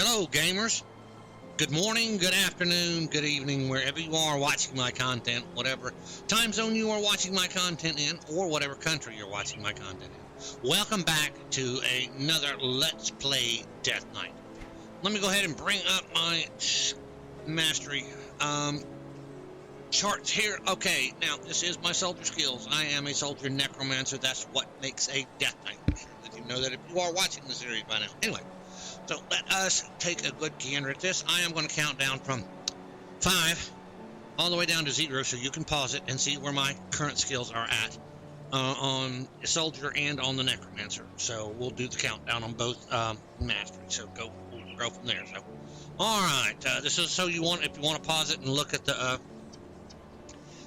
Hello, gamers. Good morning, good afternoon, good evening, wherever you are watching my content, whatever time zone you are watching my content in, or whatever country you're watching my content in. Welcome back to another Let's Play Death Knight. Let me go ahead and bring up my mastery charts here. Okay, now this is my soldier skills. I am a soldier necromancer. That's what makes a Death Knight. I'm sure that you know that if you are watching the series by now. Anyway. So let us take a good gander at this. I am going to count down from 5 all the way down to 0 so you can pause it and see where my current skills are at on Soldier and on the Necromancer. So we'll do the countdown on both mastery. So we'll go from there. So, all right, this is so if you want to pause it and look at the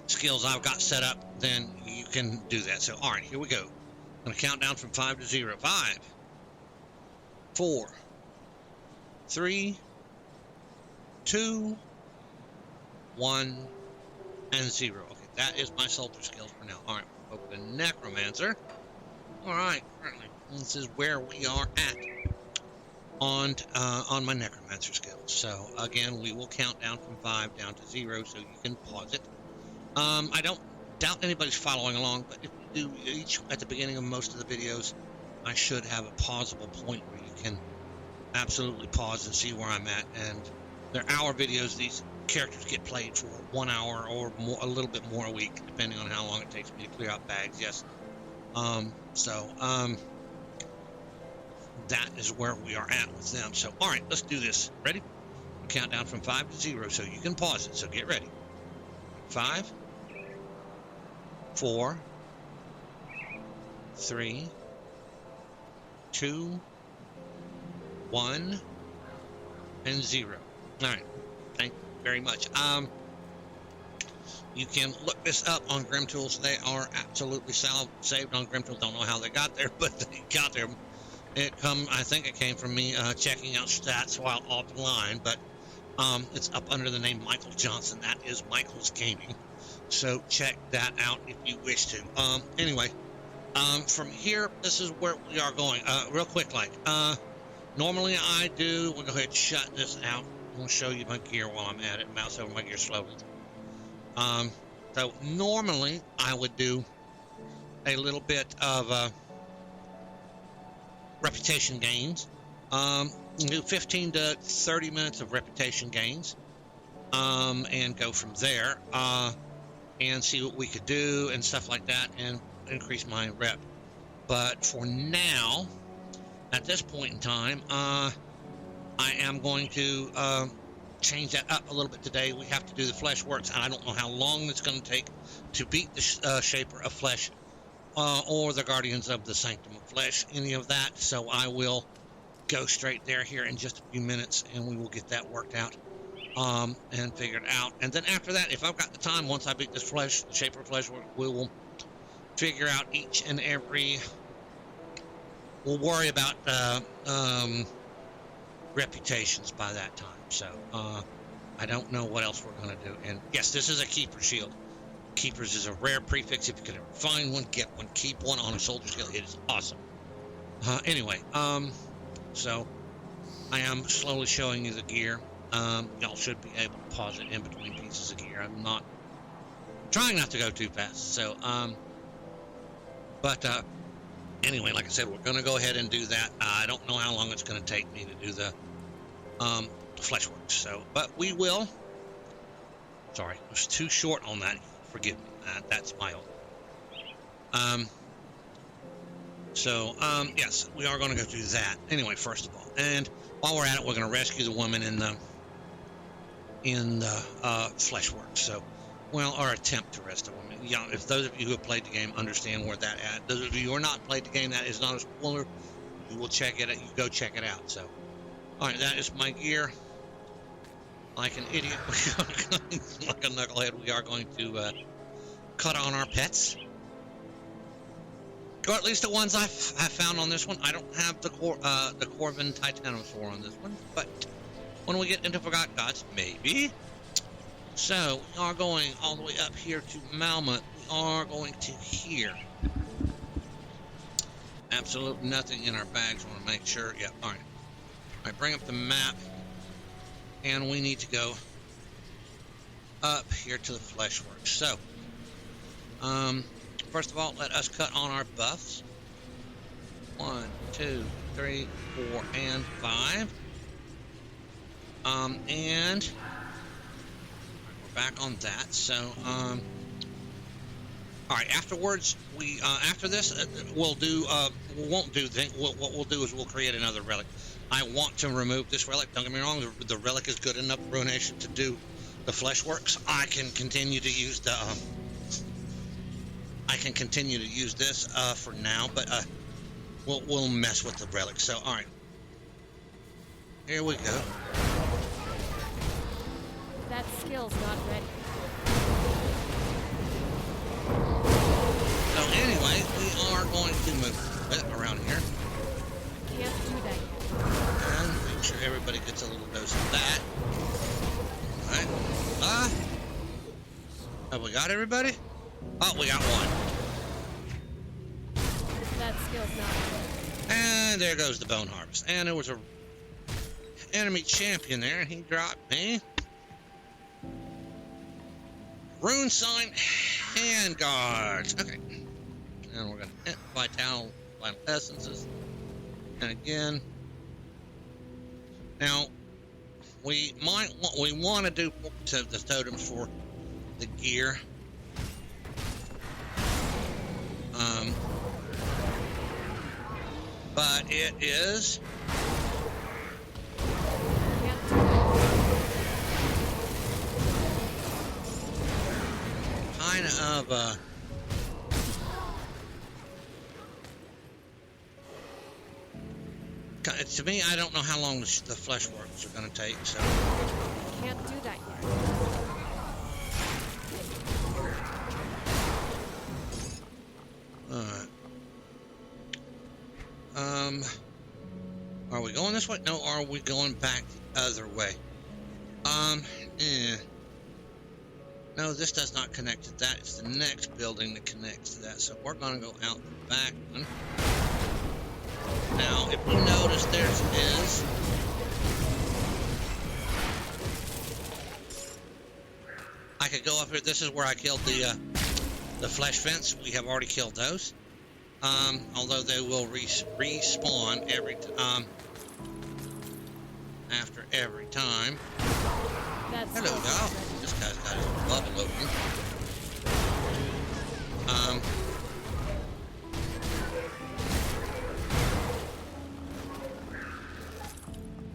skills I've got set up, then you can do that. So, all right, here we go. I'm going to count down from 5 to 0. 5, 4, 3, 2, 1, and 0. Okay, that is my soldier skills for now. All right, open the Necromancer. All right, currently this is where we are at on my Necromancer skills. So again, we will count down from 5 down to 0, so you can pause it. I don't doubt anybody's following along, but if you do each at the beginning of most of the videos, I should have a pausable point where you can absolutely pause and see where I'm at. And they're hour videos. These characters get played for 1 hour or more, a little bit more a week, depending on how long it takes me to clear out bags. Yes. That is where we are at with them. So, all right, let's do this. Ready? We'll count down from 5 to 0, so you can pause it. So get ready. 5, 4, 3, 2, 1, and 0. All right. Thank you very much. You can look this up on Grim Tools. They are absolutely saved on Grim Tools. Don't know how they got there, but they got there. I think it came from me checking out stats while offline, but it's up under the name Michael Johnson. That is Michael's Gaming. So check that out if you wish to. Anyway, from here, this is where we are going. Real quick, normally we'll go ahead and shut this out. I'm going to show you my gear while I'm at it. Mouse over my gear slowly. So normally I would do a little bit of reputation gains. Do 15 to 30 minutes of reputation gains. And go from there. And see what we could do and stuff like that and increase my rep. But for now, at this point in time, I am going to change that up a little bit today. We have to do the Flesh Works, and I don't know how long it's going to take to beat the Shaper of Flesh or the Guardians of the Sanctum of Flesh, any of that. So I will go straight there here in just a few minutes, and we will get that worked out and figured out. And then after that, if I've got the time, once I beat this Shaper of Flesh, we will figure out each and every... We'll worry about reputations by that time. So I don't know what else we're going to do. And yes, this is a Keeper shield. Keepers is a rare prefix. If you can ever find one, get one. Keep one on a soldier skill. It is awesome. Anyway, so I am slowly showing you the gear. Y'all should be able to pause it in between pieces of gear. I'm not trying not to go too fast. So, anyway, like I said, we're going to go ahead and do that. I don't know how long it's going to take me to do the Fleshworks. So, but we will. Sorry, it was too short on that. Forgive me. That's my old. Yes, we are going to go do that. Anyway, first of all, and while we're at it, we're going to rescue the woman in the Fleshworks. So, or attempt to rescue the woman. Yeah, if those of you who have played the game understand where that at. Those of you who are not played the game, that is not a spoiler. You will check it out. You go check it out. So, all right, that is my gear. Like an idiot, like a knucklehead, we are going to cut on our pets. Or at least the ones I've found on this one. I don't have the Corvin Titanosaur on this one, but when we get into Forgotten Gods, maybe. So, we are going all the way up here to Malmut. We are going to here. Absolutely nothing in our bags. I want to make sure. Yeah, all right. I bring up the map, and we need to go up here to the Fleshworks. So, first of all, let us cut on our buffs. 1, 2, 3, 4, and 5. And we're back on that. So, all right. Afterwards, after this, we'll do. We won't do. What we'll do is we'll create another relic. I want to remove this relic. Don't get me wrong. The relic is good enough, Ruination, to do the Fleshworks. I can continue to use the. I can continue to use this for now, but we'll mess with the relic. So, all right. Here we go. That skill's not ready. So anyway, we are going to move a bit around here. Can't do that yet. And make sure everybody gets a little dose of that. Alright. Have we got everybody? Oh, we got one. That skill's not ready. And there goes the Bone Harvest. And there was a enemy champion there, and he dropped me. Rune Sign Hand Guards. Okay. And we're going to hit Vital Essences. And again. Now, we want to do the totems for the gear. But it is kind of to me, I don't know how long the Fleshworks are going to take, so can't do that yet. Are we going this way? No, are we going back the other way? No, this does not connect to that. It's the next building that connects to that. So we're going to go out the back one. Now, if you notice, there is I could go up here. This is where I killed the flesh fence. We have already killed those. Although they will respawn every after every time. Hello, y'all. This guy's got his bubble open.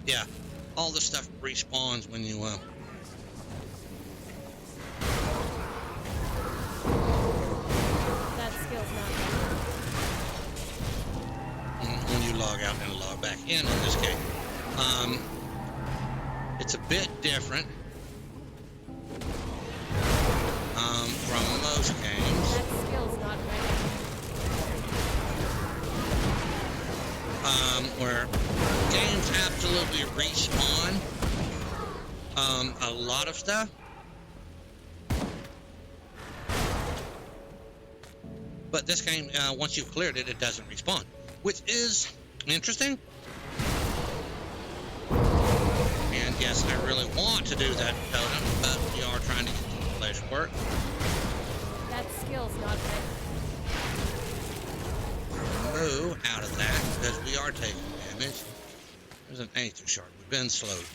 Yeah, all this stuff respawns when you That skill's not ready. when you log out and log back in this game. It's a bit different from most games. That skill's not ready. Where games absolutely respawn a lot of stuff. But this game, once you've cleared it, it doesn't respawn, which is interesting. And yes, I really want to do that totem, but we are trying to get the flesh work. That skill's not ready. Move out of that because we are taking damage. There's an Aether Shard. We've been slowed.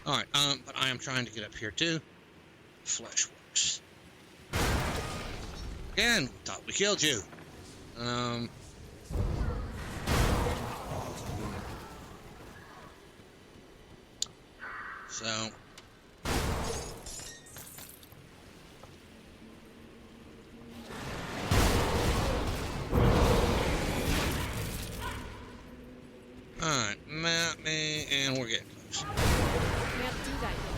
Alright, but I am trying to get up here too. Fleshworks. Again, thought we killed you. So alright, map me, and we're getting close. Can't do that yet.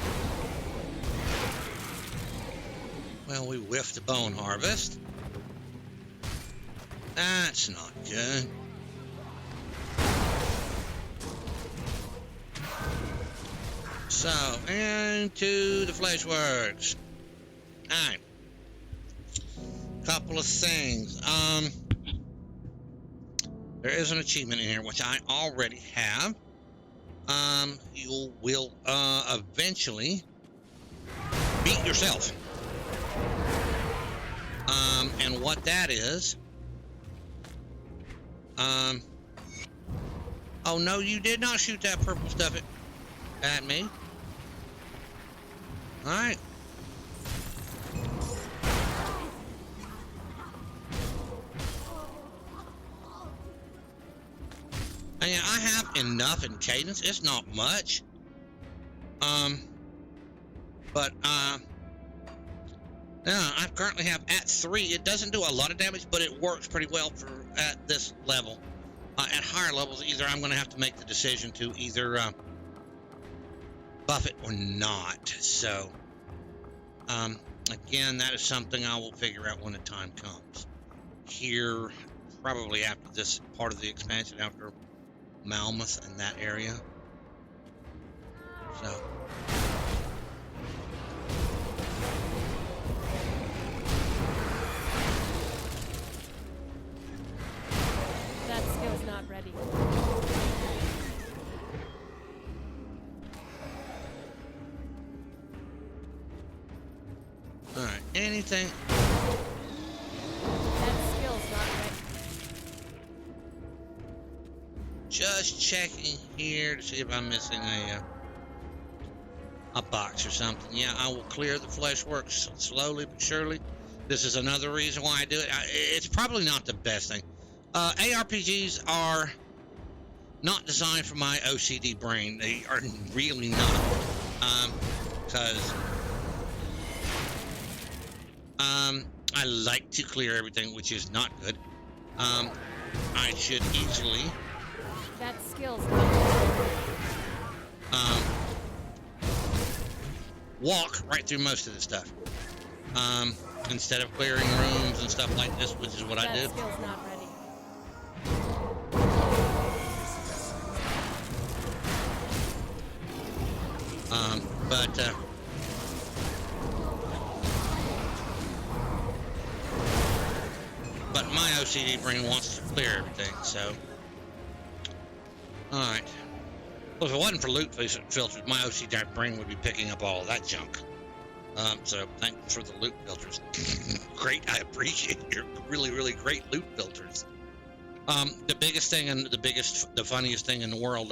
Well, we whiffed the Bone Harvest. That's not good. So, into the Fleshworks. Alright. Couple of things. there is an achievement in here, which I already have. You will eventually beat yourself. And what that is, oh no, you did not shoot that purple stuff at me. All right. And yeah, I have enough in cadence. It's not much. But yeah, I currently have at 3. It doesn't do a lot of damage, but it works pretty well for at this level. At higher levels, either I'm going to have to make the decision to either buff it or not. So, again, that is something I will figure out when the time comes. Here, probably after this part of the expansion, after Malmoth and that area. So. That skill's not ready. All right, anything. That skill's not ready. Just checking here to see if I'm missing a box or something. Yeah, I will clear the flesh works slowly but surely. This is another reason why I do it. It's probably not the best thing. ARPGs are not designed for my OCD brain. They are really not. Because I like to clear everything, which is not good. I should easily That skill's not ready. walk right through most of the stuff. Instead of clearing rooms and stuff like this, which is what I did. That skill's not ready. But my OCD brain wants to clear everything, so. Alright. Well, if it wasn't for loot filters, my OCD brain would be picking up all of that junk. So thanks for the loot filters. Great, I appreciate your really, really great loot filters. The biggest thing and the funniest thing in the world,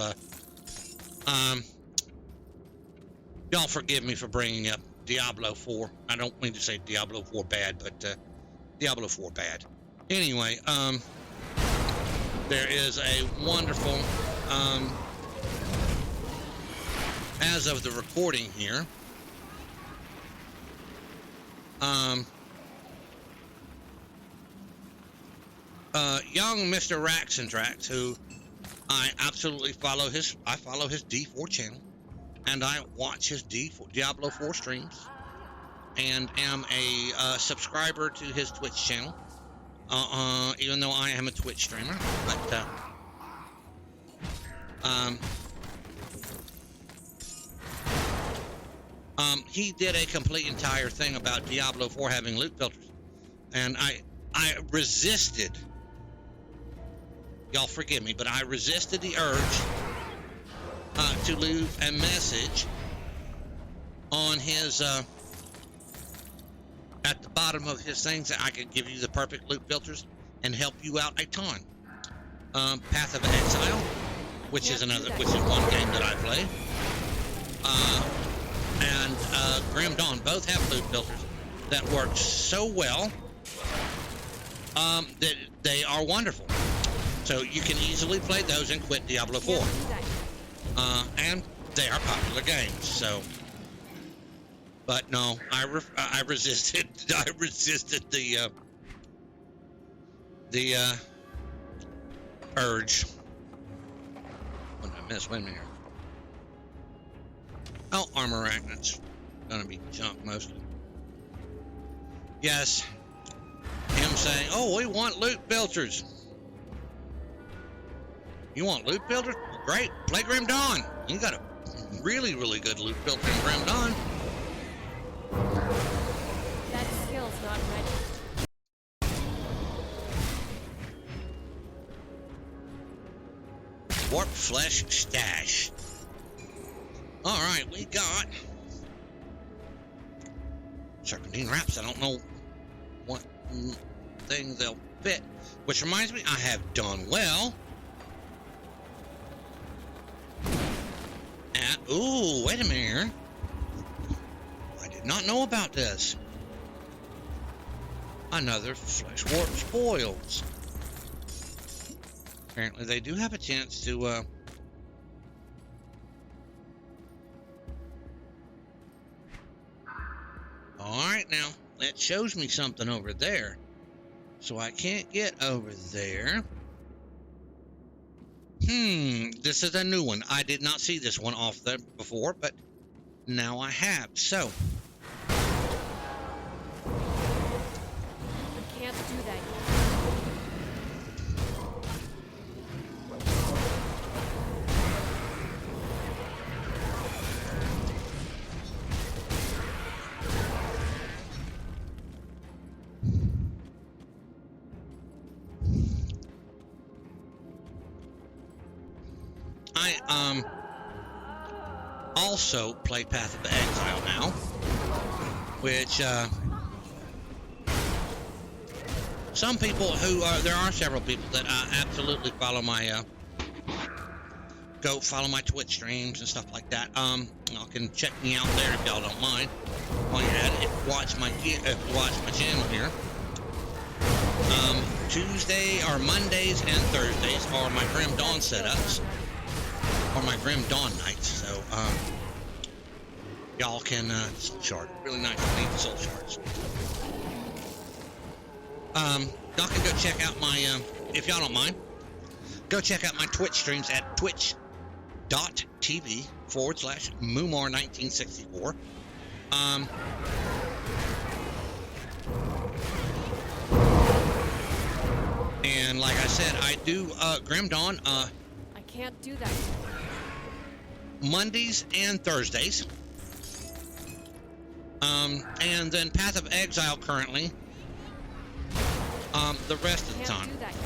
y'all forgive me for bringing up Diablo 4. I don't mean to say Diablo 4 bad, but Diablo 4 bad. Anyway, there is a wonderful, as of the recording here, young Mr. Raxendrax, who I absolutely follow his D4 channel, and I watch his Diablo 4 streams, and am a subscriber to his Twitch channel, even though I am a Twitch streamer, but he did a complete entire thing about Diablo 4 having loot filters, and I resisted. Y'all forgive me, but I resisted the urge to leave a message on his at the bottom of his things that I could give you the perfect loot filters and help you out a ton. Path of Exile, which is one game that I play. And Grim Dawn both have loot filters that work so well that they are wonderful. So you can easily play those and quit Diablo 4. And they are popular games. So, but no, I resisted. I resisted the urge. What did I miss? Wait a minute. Oh, armor rack. That's gonna be junk mostly. Yes. Him saying, "Oh, we want loot filters." You want loot filters? Great. Play Grim Dawn. You got a really, really good loot filter in Grim Dawn. That skill's not ready. Warp Flesh Stash. Alright, we got serpentine wraps. I don't know what thing they'll fit. Which reminds me, I have done well at... Ooh, wait a minute here. I did not know about this. Another Flesh Warp Spoils. Apparently they do have a chance to Alright, now it shows me something over there. So I can't get over there. This is a new one. I did not see this one off there before, but now I have. So I can't do that yet. I also play Path of Exile now, which some people who are, there are several people that absolutely follow my go follow my Twitch streams and stuff like that. Y'all can check me out there if y'all don't mind. While you're at it, if you watch my channel here. Tuesday or Mondays and Thursdays are my Grim Dawn setups, or my Grim Dawn nights. So y'all can soul shard. Really nice to need the soul shards. Y'all can go check out my if y'all don't mind, go check out my Twitch streams at twitch.tv/Mumar1964. And like I said, I do Grim Dawn I can't do that yet. Mondays and Thursdays. And then Path of Exile currently the rest of the time. Do that yet.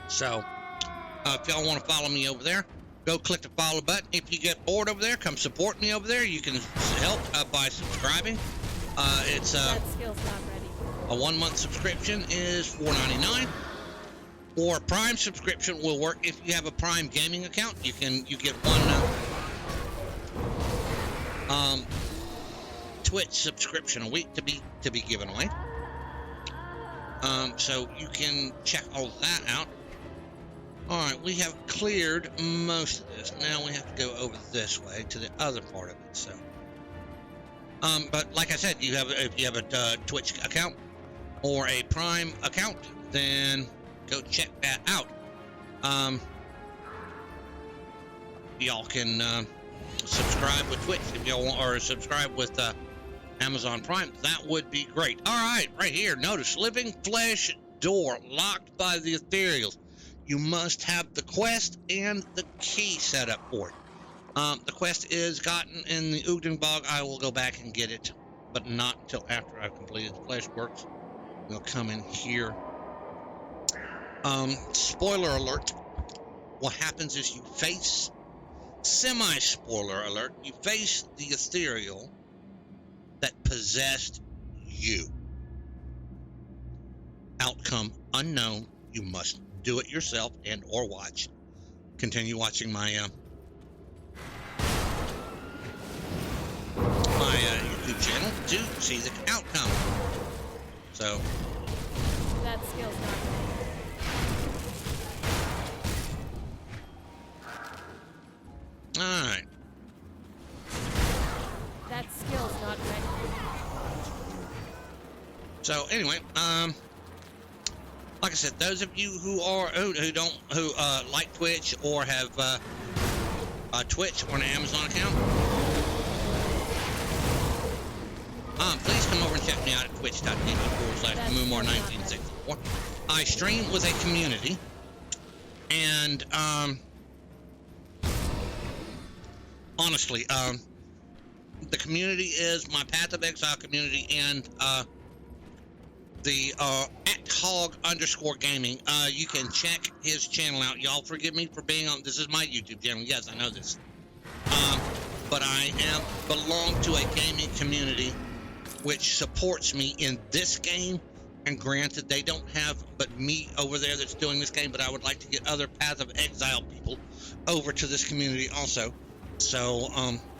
So if y'all want to follow me over there, go click the follow button. If you get bored over there, come support me over there. You can help by subscribing. It's That skill's not ready. a 1-month subscription is $4.99, or a Prime subscription will work. If you have a Prime gaming account, you get one Twitch subscription a week to be given away. So you can check all that out. All right, we have cleared most of this. Now we have to go over this way to the other part of it. So, but like I said, if you have a Twitch account or a Prime account, then go check that out. Y'all can subscribe with Twitch if y'all want, or subscribe with Amazon Prime. That would be great. All right, right here, notice Living Flesh Door locked by the Ethereals. You must have the quest and the key set up for it. The quest is gotten in the Ugden Bog. I will go back and get it, but not until after I've completed the Flesh Works. We'll come in here. Spoiler alert. What happens is you face, semi-spoiler alert, you face the ethereal that possessed you. Outcome unknown. You must do it yourself and or watch. Continue watching my YouTube channel to see the outcome. So That skill's not ready. all right. That skill's not ready. So anyway, like I said, those of you who like Twitch or have a Twitch or an Amazon account, please come over and check me out at twitch.tv/Mumar1964. I stream with a community, and honestly, the community is my Path of Exile community, and the at hog_gaming. You can check his channel out. Y'all forgive me for being on. This is my YouTube channel. Yes, I know this. But I belong to a gaming community which supports me in this game. And granted, they don't have but me over there that's doing this game, but I would like to get other Path of Exile people over to this community also. So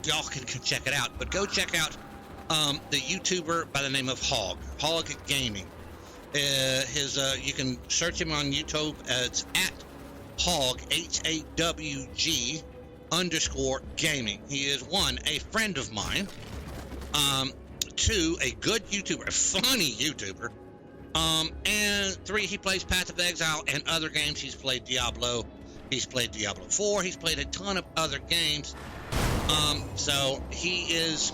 y'all can check it out. But go check out the YouTuber by the name of Hog Gaming. You can search him on YouTube. It's at Hog HAWG_gaming. He is 1, a friend of mine. 2, a good YouTuber, a funny YouTuber. And 3, he plays Path of Exile and other games. He's played Diablo. He's played Diablo 4. He's played a ton of other games. So he is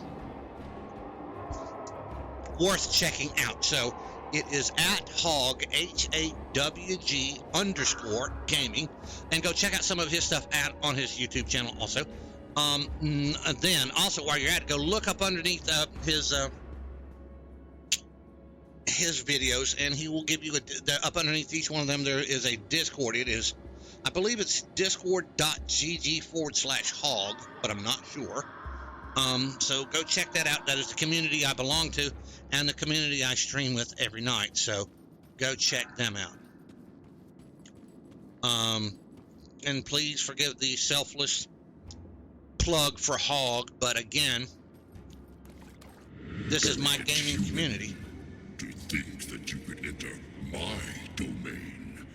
worth checking out. So it is at Hog HAWG_gaming, and go check out some of his stuff on his YouTube channel also. Then also, while you're at it, go look up underneath his videos, and he will give you up underneath each one of them there is a Discord. It is, I believe it's discord.gg/hog, but I'm not sure. So go check that out. That is the community I belong to and the community I stream with every night. So go check them out. And please forgive the selfless plug for Hog, but again, this is my gaming community. To think that you could enter my domain,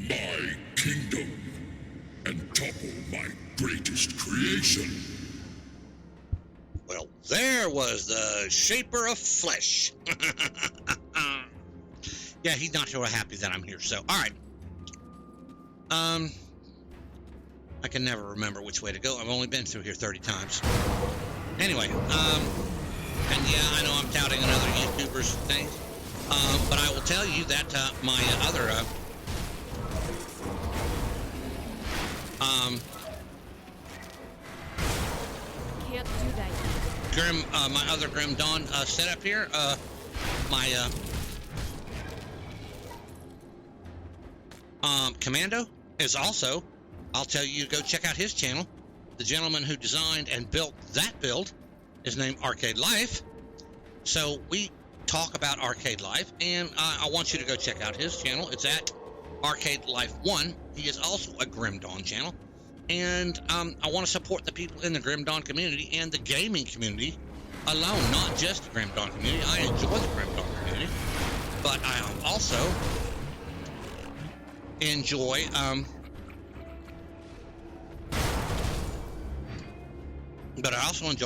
my kingdom, and topple my greatest creation. Well, there was the Shaper of Flesh. Yeah, he's not sure happy that I'm here. So, all right. I can never remember which way to go. I've only been through here 30 times. Anyway, and yeah, I know I'm touting another YouTuber's thing. But I will tell you that my other Can't do that yet. my other Grim Dawn setup here, my Commando is also, I'll tell you to go check out his channel. The gentleman who designed and built that build is named Arcade Life. So we talk about Arcade Life, and I want you to go check out his channel. It's at Arcade Life 1. He is also a Grim Dawn channel, and I want to support the people in the Grim Dawn community and the gaming community alone, not just the Grim Dawn community. I enjoy the Grim Dawn community, but I also enjoy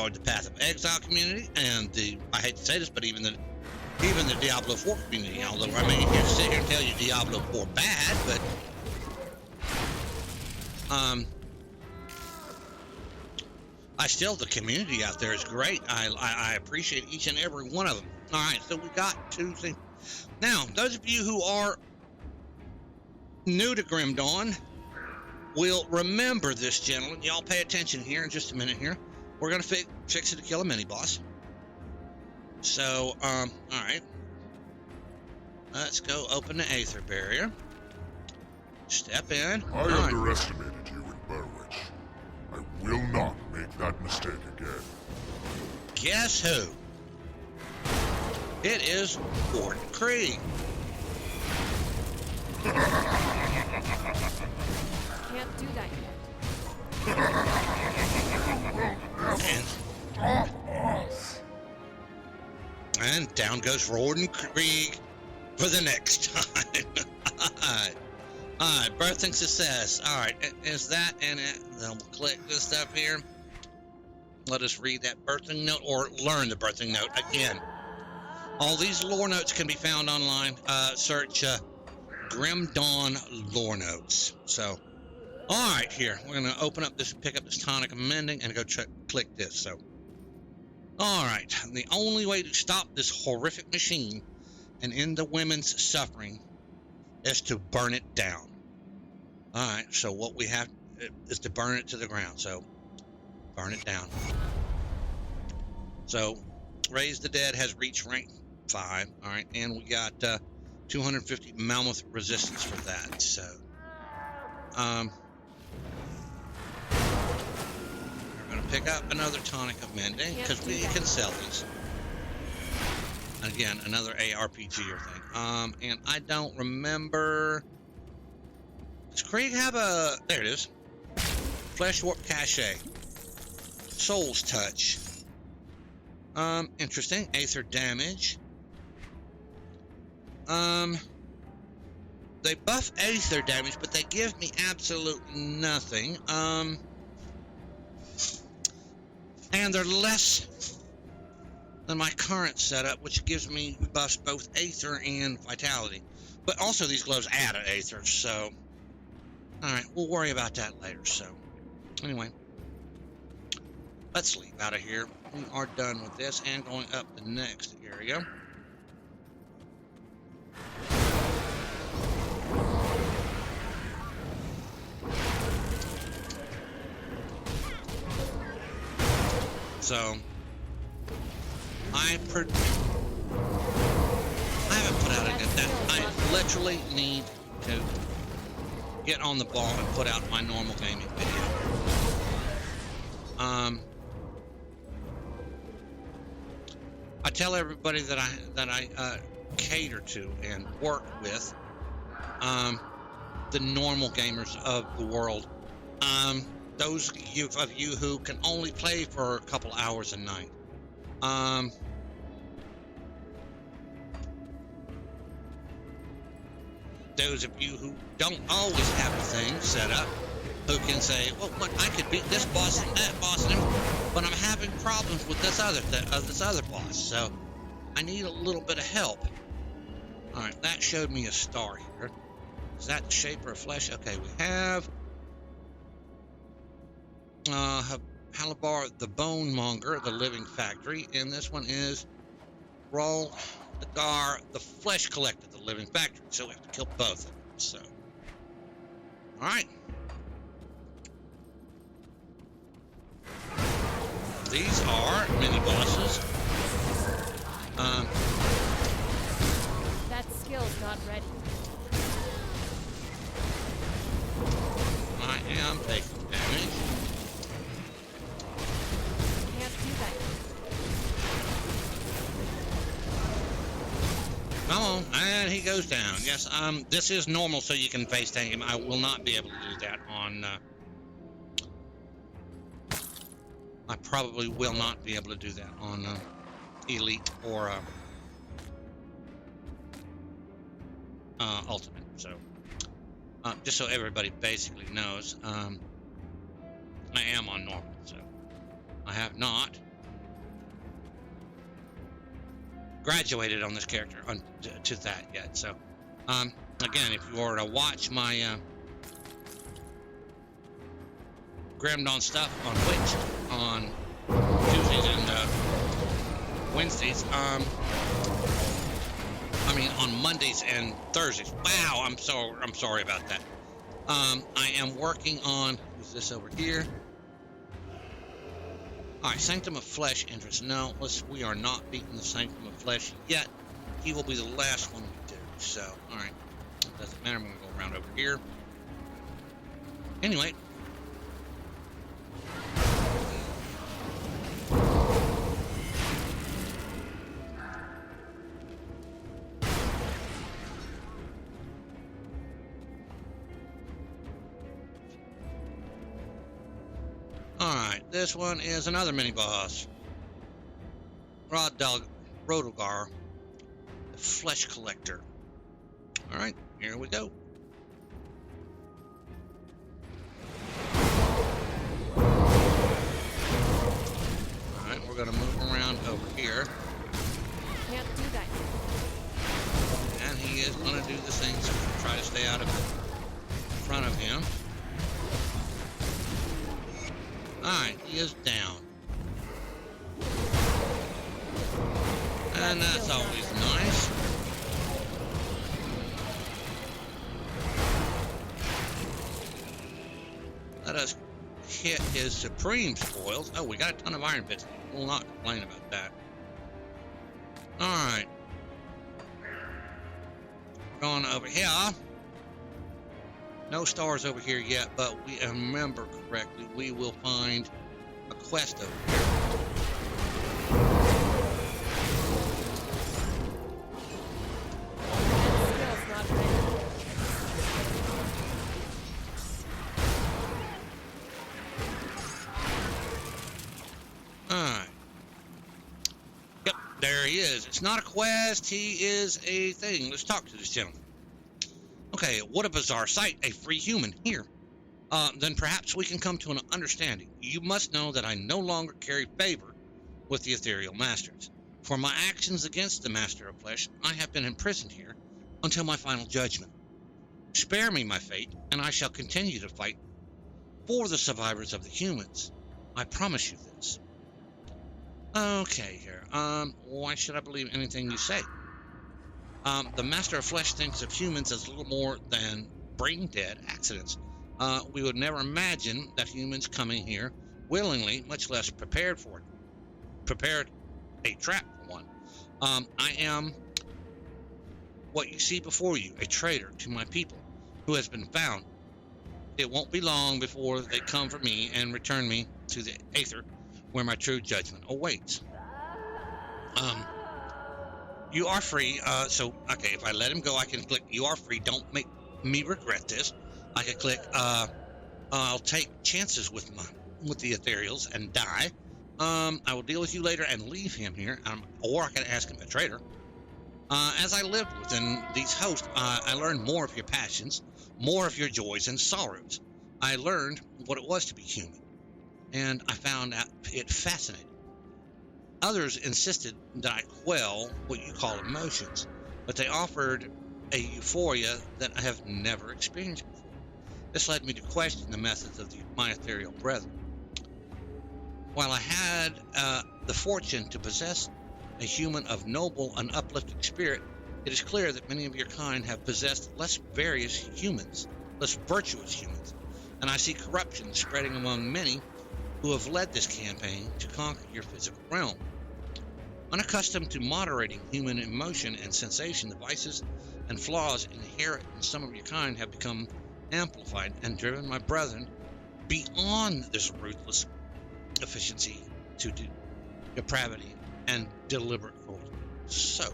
the Path of Exile community, and I hate to say this, but even the Diablo 4 community. Although I mean, you can sit here and tell you Diablo 4 bad, but the community out there is great. I appreciate each and every one of them. All right, so we got 2 things. Now, those of you who are new to Grim Dawn will remember this gentleman. Y'all pay attention here in just a minute here. We're going to fix it to kill a mini-boss. So, all right. Let's go open the Aether Barrier. Step in. I underestimated you in Burwitch. I will not make that mistake again. Guess who? It is Gordon Krieg. Can't do that yet. And down goes Gordon Krieg for the next time. Alright, birthing success. Alright, is that in it? Then we'll click this stuff here. Let us read that birthing note, or learn the birthing note again. All these lore notes can be found online. Search Grim Dawn lore notes. So, alright, here. We're going to open up this, pick up this tonic of mending, and go click this. So, alright. The only way to stop this horrific machine and end the women's suffering is to burn it down. Alright, so what we have is to burn it to the ground. So, burn it down. So, Raise the Dead has reached rank 5. All right, and we got 250 mammoth resistance for that. So, we're going to pick up another tonic of mending because we can sell these. Again, another ARPG or thing. And I don't remember. Does Krieg have a? There it is. Flesh Warp Cache. Soul's Touch. Interesting. Aether damage. They buff Aether damage, but they give me absolutely nothing. And they're less than my current setup, which gives me buffs both Aether and Vitality. But also these gloves add an Aether, so... Alright, we'll worry about that later, so... Anyway. Let's leave out of here. We are done with this and going up the next area. So... I haven't put out a good that. I literally need to get on the ball and put out my normal gaming video. I tell everybody that I cater to and work with the normal gamers of the world. Those of you who can only play for a couple hours a night. Those of you who don't always have a thing set up, who can say, well, what, I could beat this boss and that boss, but I'm having problems with this other boss, so I need a little bit of help. All right, that showed me a star here. Is that the Shaper of Flesh? Okay, we have Halabar the Bone Monger, the Living Factory, and this one is Rol the Gar, the Flesh Collector, the Living Factory. So we have to kill both of them. So, all right. These are mini bosses. That skill's not ready. I am taking damage. Can't do that. Come on, and he goes down. Yes, this is normal, so you can face tank him. I will not be able to do that on. I probably will not be able to do that on Elite or Ultimate. So, just so everybody basically knows, I am on normal. So, I have not graduated on this character to that yet. So, again, if you were to watch my Grim Dawn stuff on Twitch on Tuesdays and Wednesdays, I mean on Mondays and Thursdays. Wow, I'm sorry about that. I am working on, who's this over here? All right, Sanctum of Flesh interest. No, we are not beating the Sanctum of Flesh yet. He will be the last one we do. So, all right, it doesn't matter. I'm going to go around over here. Anyway. Alright, this one is another mini-boss. Rodogar, the Flesh Collector. Alright, here we go. Alright, we're going to move around over here. Can't do that. And he is going to do the thing, so we'll try to stay out of front of him. Alright, he is down. And that's always nice. Let us hit his supreme spoils. Oh, we got a ton of iron bits. We'll not complain about that. Alright. Going over here. No stars over here yet, but we remember correctly, we will find a quest over here. That skill's not ready. Alright. Yep, there he is. It's not a quest, he is a thing. Let's talk to this gentleman. Okay, what a bizarre sight. A free human here. Then perhaps we can come to an understanding. You must know that I no longer carry favor with the ethereal masters. For my actions against the master of flesh, I have been imprisoned here until my final judgment. Spare me my fate, and I shall continue to fight for the survivors of the humans. I promise you this. Okay, here. Why should I believe anything you say? The Master of Flesh thinks of humans as little more than brain-dead accidents. We would never imagine that humans coming here willingly, much less prepared for it. Prepared a trap for one. I am what you see before you, a traitor to my people, who has been found. It won't be long before they come for me and return me to the Aether, where my true judgment awaits. You are free, okay, if I let him go, I can click, you are free, don't make me regret this. I can click, I'll take chances with the Ethereals and die. I will deal with you later and leave him here, or I can ask him a traitor. As I lived within these hosts, I learned more of your passions, more of your joys and sorrows. I learned what it was to be human, and I found it fascinating. Others insisted that I quell what you call emotions, but they offered a euphoria that I have never experienced before. This led me to question the methods of my ethereal brethren. While I had the fortune to possess a human of noble and uplifting spirit, it is clear that many of your kind have possessed less virtuous humans, and I see corruption spreading among many who have led this campaign to conquer your physical realm. Unaccustomed to moderating human emotion and sensation, the vices and flaws inherent in some of your kind have become amplified and driven my brethren beyond this ruthless efficiency to depravity and deliberate cruelty. So,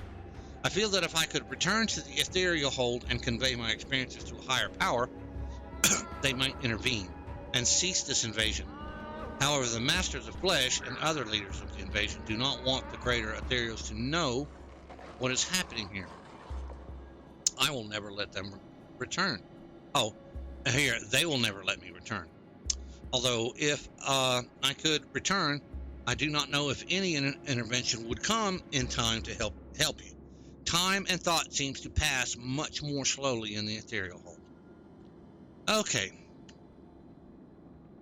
I feel that if I could return to the ethereal hold and convey my experiences to a higher power, they might intervene and cease this invasion. However, the masters of flesh and other leaders of the invasion do not want the greater ethereals to know what is happening here. I will never let them return. Oh, here, they will never let me return. Although, if I could return, I do not know if any intervention would come in time to help you. Time and thought seems to pass much more slowly in the ethereal hold. Okay.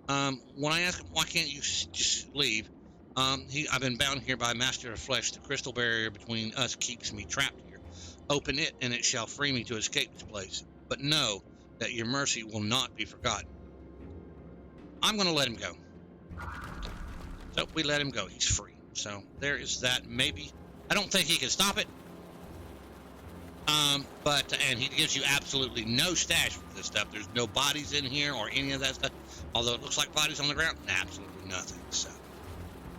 When I ask him, why can't you just leave? I've been bound here by Master of Flesh. The crystal barrier between us keeps me trapped here. Open it, and it shall free me to escape this place. But know that your mercy will not be forgotten. I'm going to let him go. So we let him go. He's free. So there is that. Maybe. I don't think he can stop it. And he gives you absolutely no stash for this stuff. There's no bodies in here or any of that stuff. Although it looks like bodies on the ground, absolutely nothing. So,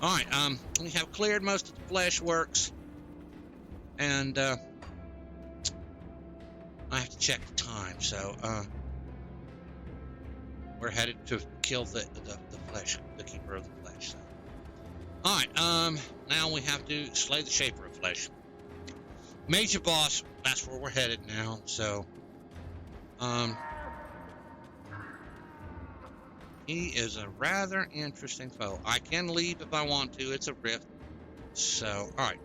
all right, we have cleared most of the flesh works, and I have to check the time. So, we're headed to kill the flesh, the keeper of the flesh. So. All right, now we have to slay the shaper of flesh. Major boss, that's where we're headed now. So, he is a rather interesting foe. I can leave if I want to. It's a rift. So, all right.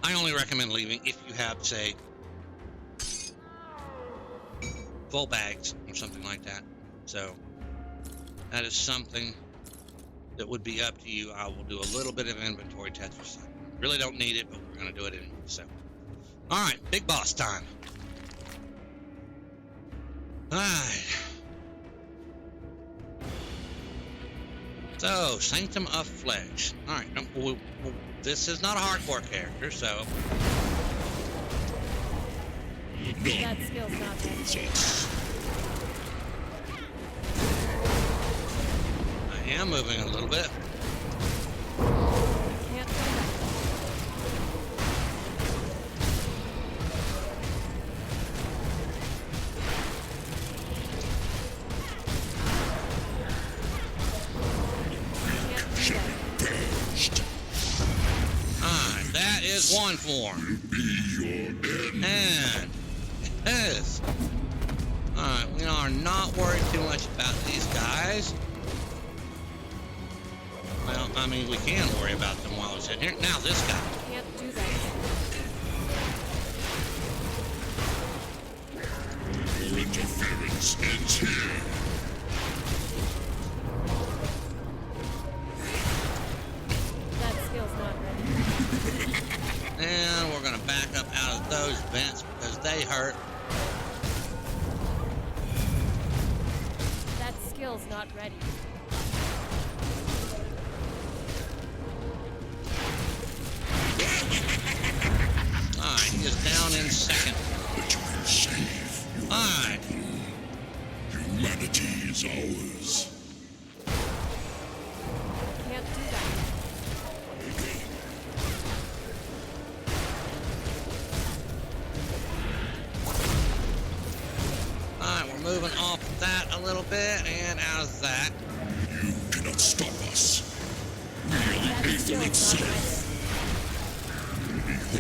I only recommend leaving if you have, say, full bags or something like that. So, that is something that would be up to you. I will do a little bit of inventory Tetris. Really don't need it, but we're going to do it anyway. So, all right, big boss time. All right. So, Sanctum of Flesh. Alright, this is not a hardcore character, so... That skill's not ready. I am moving a little bit. Can't do that. Alright, that is one form. And... yes. Alright, we are not worried too much about these guys. Well, I mean, we can worry about them while we're sitting here. Now, this guy. Can't do that. Your interference ends here. That skill's not ready. And we're going to back up out of those vents because they hurt. That skill's not ready. Alright, he is down in second. But you will save your Alright. humanity is ours. Can't do that. Alright, we're moving off that a little bit and out of that. You cannot stop us. We are the That Aether skill's not itself. ready.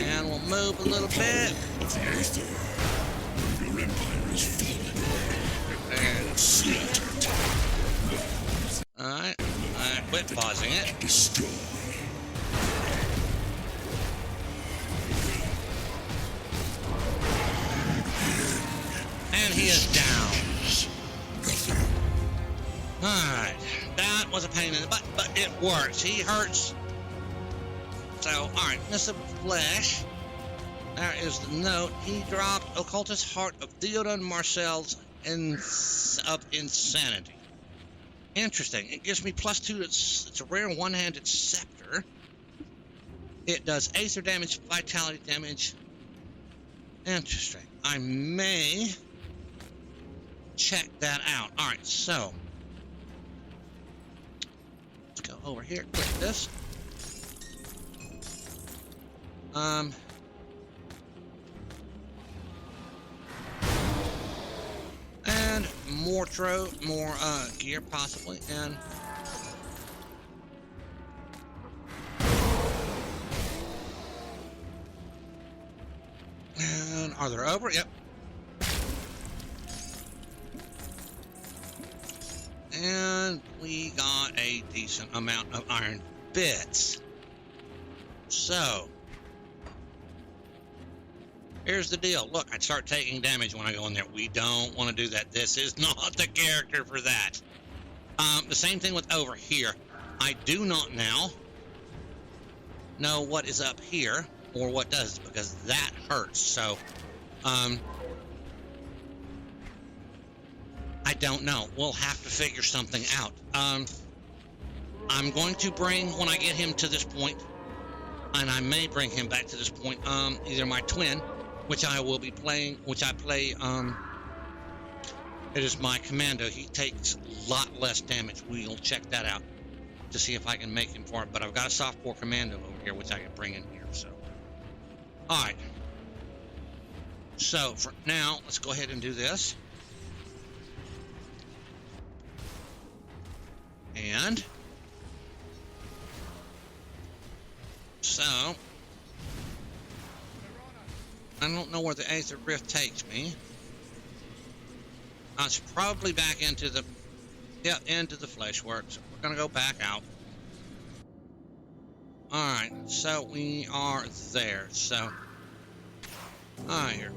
And we'll move a little bit. Of the Aether. Your empire is fallen. And, Slaughtered. alright, I quit pausing it. Destroy. And he is down. Nothing. Alright, that was a pain in the butt, but it works. He hurts. So, alright, Miss of Flesh. There is the note. He dropped Occultist Heart of Theoden Marcel's of Insanity. Interesting. It gives me +2. It's a rare one-handed scepter. It does Aether damage, vitality damage. Interesting. I may check that out. Alright, so let's go over here, click this. And more gear possibly, and are they over? Yep. And we got a decent amount of iron bits. So, here's the deal. Look, I start taking damage when I go in there. We don't want to do that. This is not the character for that. The same thing with over here. I do not now know what is up here or what does, because that hurts. So, I don't know. We'll have to figure something out. I'm going to bring, when I get him to this point, and I may bring him back to this point, either my twin, which I will be playing, which I play, it is my commando. He takes a lot less damage. We'll check that out to see if I can make him for it. But I've got a softcore commando over here, which I can bring in here. So, all right. So for now, let's go ahead and do this. And so I don't know where the Aether Rift takes me. It's probably back into the Fleshworks. We're gonna go back out. Alright, so we are there. So here.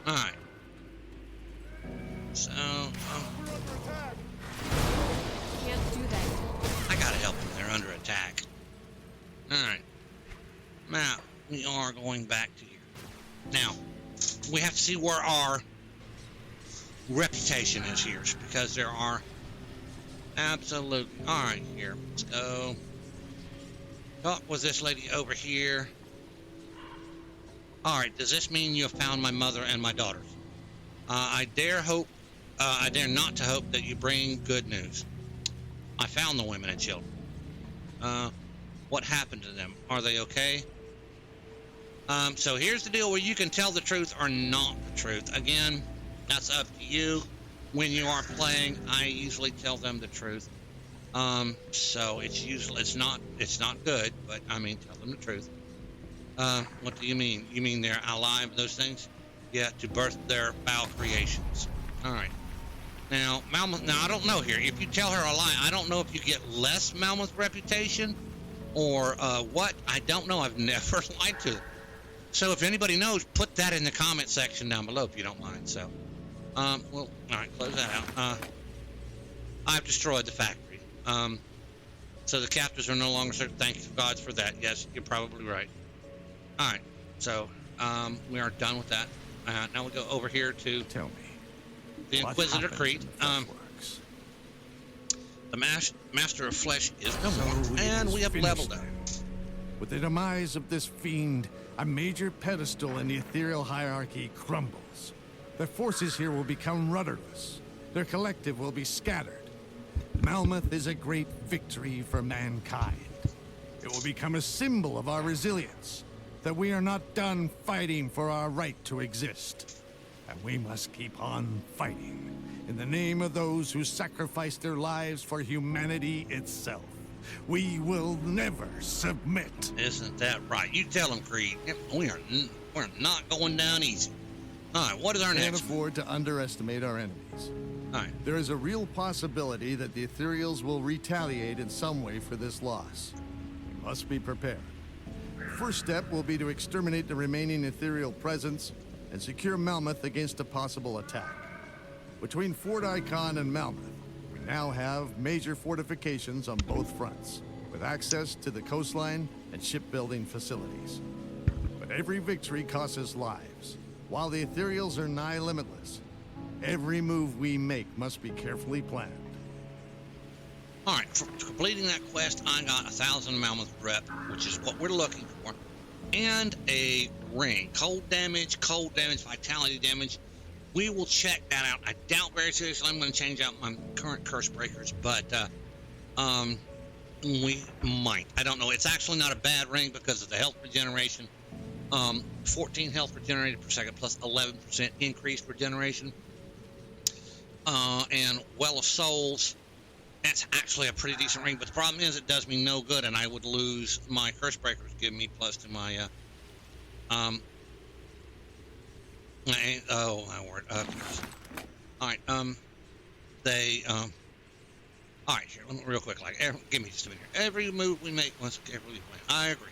Alright. So, Can't do that. I gotta help them. They're under attack. Alright. Now, we are going back to here. Now, we have to see where our reputation is here, because there are absolutely... Alright, here. Let's go. Talk with this lady over here. Alright, does this mean you have found my mother and my daughters? I dare not to hope that you bring good news. I found the women and children. What happened to them? Are they okay? So here's the deal where you can tell the truth or not the truth. Again, that's up to you. When you are playing, I usually tell them the truth. So it's not good, but I mean, tell them the truth. What do you mean? You mean they're alive, those things? Yeah, to birth their foul creations. All right. Now, Malmuth, now I don't know here. If you tell her a lie, I don't know if you get less Malmuth reputation or what. I don't know. I've never lied to them. So if anybody knows, put that in the comment section down below if you don't mind. So, well, all right, close that out. I've destroyed the factory. So the captives are no longer served. Thank you, gods, for that. Yes, you're probably right. All right, so we are done with that. Now we go over here to Tell me, the Inquisitor Crete. The Master of Flesh is no more, and we have leveled up. With the demise of this fiend, a major pedestal in the ethereal hierarchy crumbles. Their forces here will become rudderless. Their collective will be scattered. Malmuth is a great victory for mankind. It will become a symbol of our resilience, that we are not done fighting for our right to exist. And we must keep on fighting in the name of those who sacrificed their lives for humanity itself. We will never submit. Isn't that right? You tell them, Creed. We're not going down easy. All right, what is our next? Can't afford to underestimate our enemies. All right. There is a real possibility that the Ethereals will retaliate in some way for this loss. We must be prepared. First step will be to exterminate the remaining ethereal presence and secure Malmuth against a possible attack. Between Fort Icon and Malmuth, we now have major fortifications on both fronts, with access to the coastline and shipbuilding facilities. But every victory costs us lives. While the Ethereals are nigh limitless, every move we make must be carefully planned. All right, for completing that quest, I got 1,000 Malmuth rep, which is what we're looking for, and a ring. Cold damage, vitality damage. We will check that out. I doubt very seriously I'm going to change out my current curse breakers, but we might. I don't know. It's actually not a bad ring because of the health regeneration. 14 health regenerated per second plus 11% increased regeneration. And Well of Souls. That's actually a pretty decent ring, but the problem is it does me no good, and I would lose my curse breakers, give me plus to my my word. All right, all right, here, let me, real quick, give me just a minute here. Every move we make must carefully plan. I agree.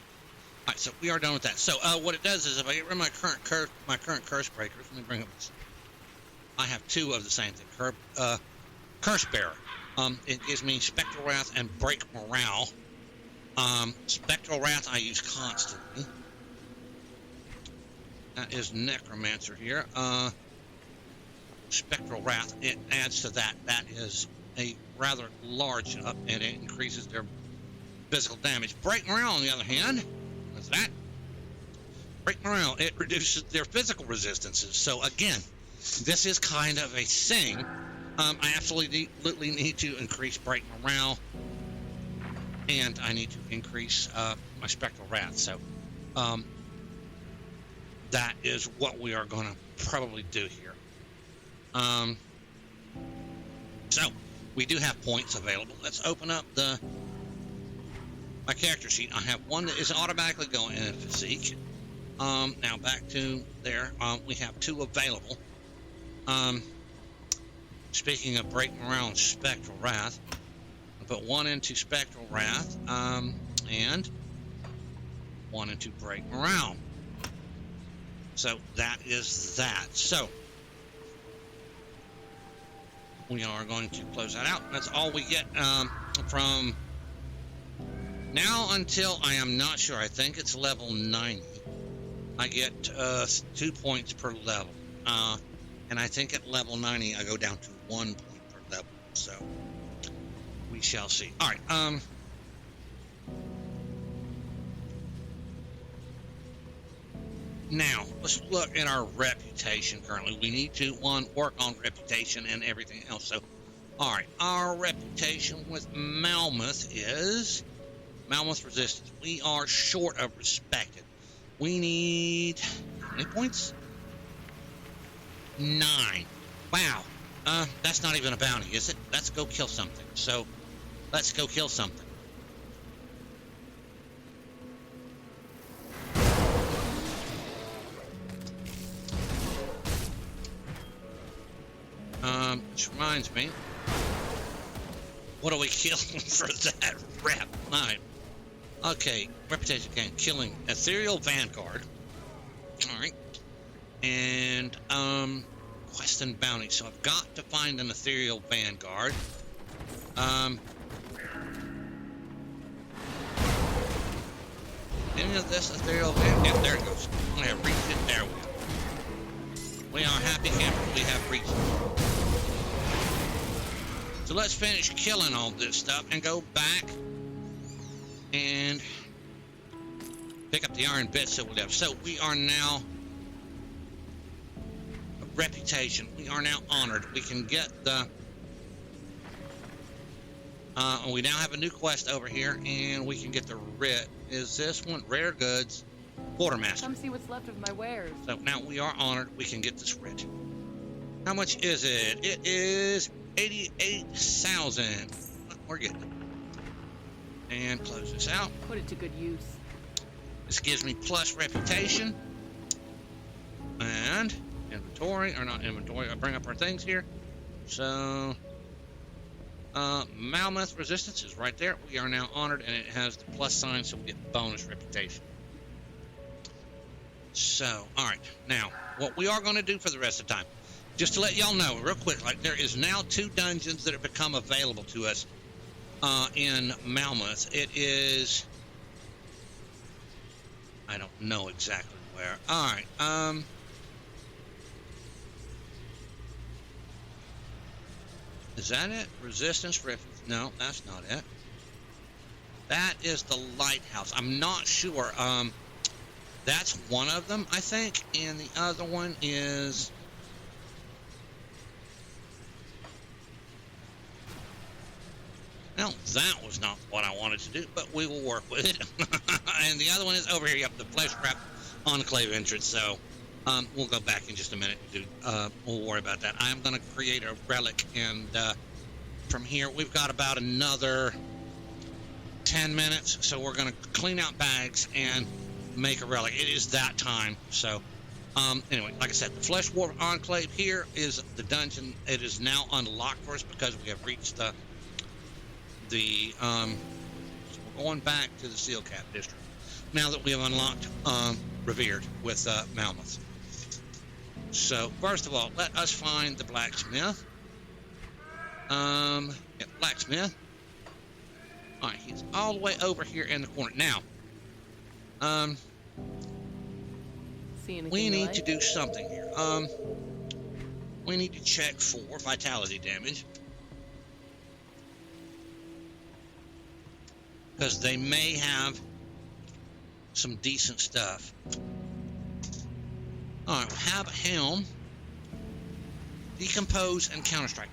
All right, so we are done with that. So what it does is if I get rid of my current curse breakers, let me bring up this. I have two of the same thing. Curse Bearer. It gives me Spectral Wrath and Break Morale. Spectral Wrath I use constantly. That is Necromancer here. Spectral Wrath, it adds to that. That is a rather large up, and it increases their physical damage. Break Morale, on the other hand, what's that? Break Morale, it reduces their physical resistances. So again, this is kind of a thing. I absolutely need to increase Break Morale, and I need to increase my Spectral Wrath. So that is what we are going to probably do here. So we do have points available. Let's open up my character sheet. I have one that is automatically going in physique. Now back to there. We have two available. Speaking of Break Morale and Spectral Wrath, I put one into Spectral Wrath, and one into Break Morale. So that is that. So we are going to close that out. That's all we get from Now until I am not sure, I think it's level 90, I get 2 points per level. And I think at level 90, I go down to 1 point per level. So we shall see. All right. Now, let's look at our reputation currently. We need to, one, work on reputation and everything else. So, all right, our reputation with Malmoth is Malmoth Resistance. We are short of respected. We need, how many points? 9. Wow. That's not even a bounty, is it? Let's go kill something. So, let's go kill something. Which reminds me, what do we kill for that rep? Alright. Okay, reputation gain, killing Ethereal Vanguard. Alright. And, quest and bounty. So I've got to find an Ethereal Vanguard. Any of this Ethereal Vanguard? Yeah, there it goes. I have reached it. There we go. We are happy campers. We have reached it. So let's finish killing all this stuff and go back and pick up the iron bits that we left. So we are now a reputation. We are now honored. We can get the we now have a new quest over here, and we can get the writ. Is this one rare goods? Quartermaster. Come see what's left of my wares. So now we are honored. We can get this writ. How much is it? It is 88,000. We're getting it. And close this out. Put it to good use. This gives me plus reputation. And inventory, or not inventory. I bring up our things here. So, Malmoth Resistance is right there. We are now honored, and it has the plus sign, so we get bonus reputation. So, all right. Now, what we are going to do for the rest of the time, just to let y'all know real quick, like there is now 2 dungeons that have become available to us in Malmoth. It is, I don't know exactly where. All right. Is that it? Resistance Refuge? No, that's not it. That is the lighthouse. I'm not sure. That's one of them, I think, and the other one is. Well, that was not what I wanted to do, but we will work with it. And the other one is over here. Yep, the Fleshcraft Enclave entrance. So we'll go back in just a minute. We'll worry about that. I'm going to create a relic, and from here we've got about another 10 minutes. So we're going to clean out bags and make a relic. It is that time. So anyway, like I said, the Flesh War Enclave here is the dungeon. It is now unlocked for us because we have reached the so we're going back to the Seal Cap District now that we have unlocked Revered with Malmoth. So first of all, let us find the blacksmith. Yeah, blacksmith. All right, he's all the way over here in the corner now. We need to do something here. We need to check for vitality damage, because they may have some decent stuff. All right, we'll have a helm. Decompose and Counter-Strike.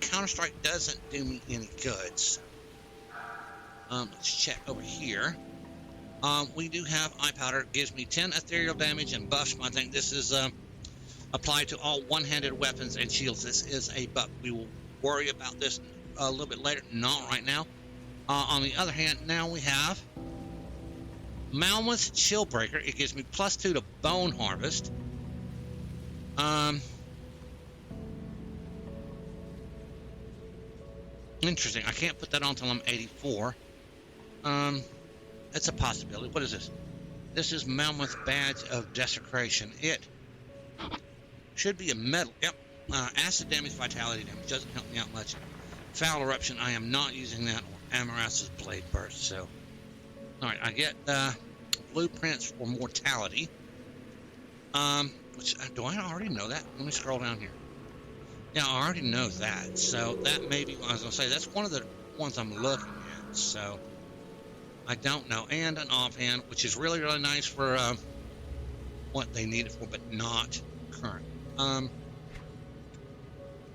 Counter-Strike doesn't do me any good. So, let's check over here. We do have eye powder. It gives me 10 ethereal damage and buffs. I think this is applied to all one-handed weapons and shields. This is a buff. We will worry about this a little bit later, not right now. On the other hand, now we have Malmoth Chillbreaker. It gives me +2 to Bone Harvest. Interesting. I can't put that on until I'm 84. That's a possibility. What is this? This is Malmoth Badge of Desecration. It should be a medal. Yep. Acid damage, vitality damage. Doesn't help me out much. Foul Eruption. I am not using that. Or Amaras's Blade Burst. So All right, I get blueprints for mortality. Which do I already know that? Let me scroll down here. Yeah, I already know that. So that may be, I was gonna say, that's one of the ones I'm looking at. So I don't know. And an offhand, which is really, really nice for what they need it for, but not current.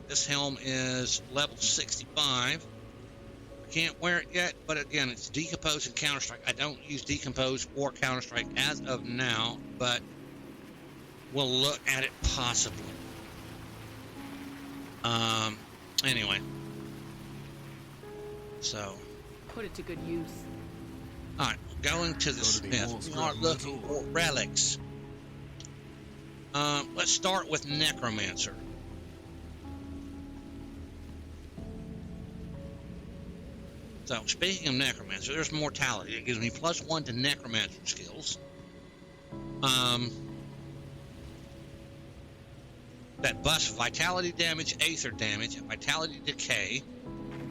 This helm is level 65. I can't wear it yet, but again, it's Decompose and Counter-Strike. I don't use Decompose or Counter-Strike as of now, but we'll look at it possibly. Anyway. So. Put it to good use. Alright, going to the smith. We are looking for relics. Let's start with Necromancer. So, speaking of Necromancer, there's Mortality. It gives me +1 to Necromancer skills. That buffs Vitality damage, Aether damage, Vitality decay,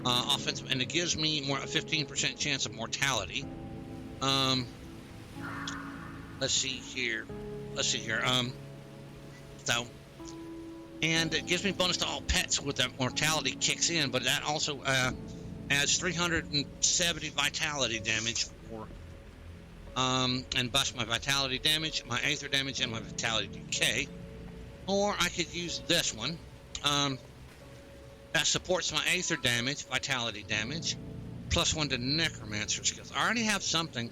offensive, and it gives me a 15% chance of mortality. Let's see here. So, and it gives me bonus to all pets with that mortality kicks in, but that also adds 370 vitality damage for, and buffs my vitality damage, my Aether damage, and my vitality decay. Or I could use this one. That supports my Aether damage, vitality damage, +1 to Necromancer skills. I already have something.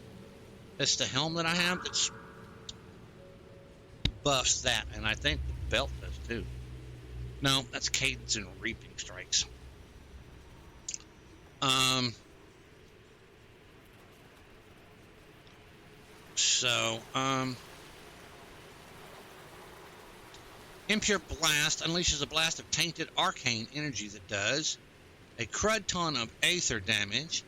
That's the helm that I have that's buffs that, and I think the belt does too. No, that's Cadence and Reaping Strikes. Impure Blast unleashes a blast of tainted arcane energy that does a crud ton of Aether damage,